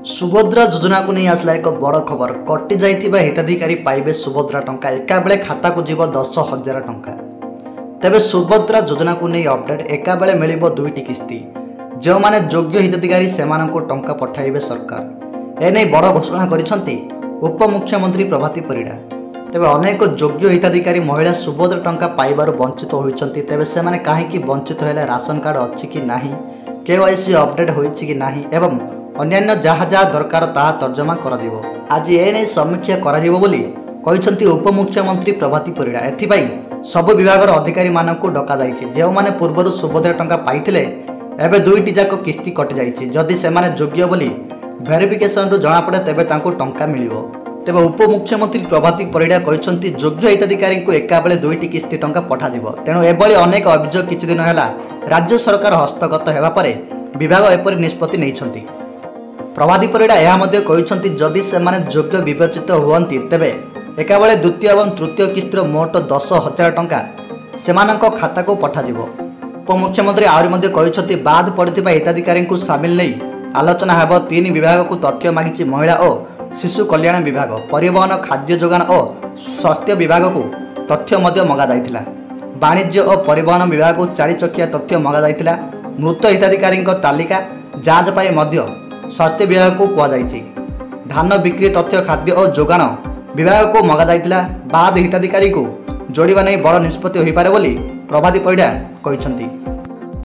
सुभद्रा योजना को नहीं आसला एक बड़ खबर। कटि जाइथिबा हिताधिकारी पाइबे सुभद्रा टंका। एका बेले खाता को जीव 10,000 टंका। तेबे सुभद्रा योजना को नहीं अपडेट। एका बेले मिलिबो दुईटी किस्ती। जो माने योग्य हिताधिकारी सेमानंको टंका पठाइबे सरकार। एने बड़ घोषणा करिसंती उपमुख्यमंत्री प्रभाती परिडा। तेबे अनेक योग्य हिताधिकारी महिला सुभद्रा टंका पाइबारु वंचित होइछंती। तेबे सेमाने काहेकि वंचित हेले राशन कार्ड अछि कि नाही, केवाईसी अपडेट होइछि कि नाही एवं अन्यान्य जहाँ जहाँ दरकार ताहा तर्जमा कराजिबो। आज एने समीक्षा कराजिबो बोली कहिसंती उपमुख्यमंत्री प्रभाती परिडा। एथिपाई सब विभागर अधिकारी मानकु डका जाइछि। जेउ माने पूर्वरु सुभद्रा टंका पाइथिले एबे दुईटी जाक किस्ती कटि जाइछि। जदि सेमाने योग्य बोली भेरिफिकेशन रु जଣା पड़े तेबे तांको टंका मिलिबो। तेबे उपमुख्यमंत्री प्रभाती परिडा कहिसंती योग्य हिताधिकारी को एका बेले दुईटी किस्ती टंका पठाजिबो। तेणु एभली अनेक अभियोग किछि दिन हैला राज्य सरकार हस्तगत हेबा परे विभाग एपरि निष्पत्ति नेइछंती। प्रभाती परिडा यह कहते जदि से योग्य विवेचित हुअन्ति तेबे एका बेले द्वितीय एवं तृतीय किस्तिर मोट 10,000 टंका सेमानंको खाता को पठाजिबो। उपमुख्यमंत्री आहरी कहते बाद पड़िथिबा हिताधिकारी को सामिल नहीं आलोचना हेब। 3 विभाग को तथ्य मागिछि महिला और शिशु कल्याण विभाग, परिवहन, खाद्य जोगाण और स्वास्थ्य विभाग को तथ्य मगा जाइथिला। वाणिज्य और परिवहन विभाग को 4 चकिया तथ्य मगा जाइथिला। मृत हिताधिकारी तालिका जांच पाई मध्य स्वास्थ्य विभाग को कहुଯାଇଛି। धान बिक्री तथ्य खाद्य और जोगाण विभाग को मगा जाइथिला। बाद हिताधिकारी को जोड़िबा नहीं बड़ निष्पत्ति होई पारे बोली प्रभाती परिडा कहिसंती।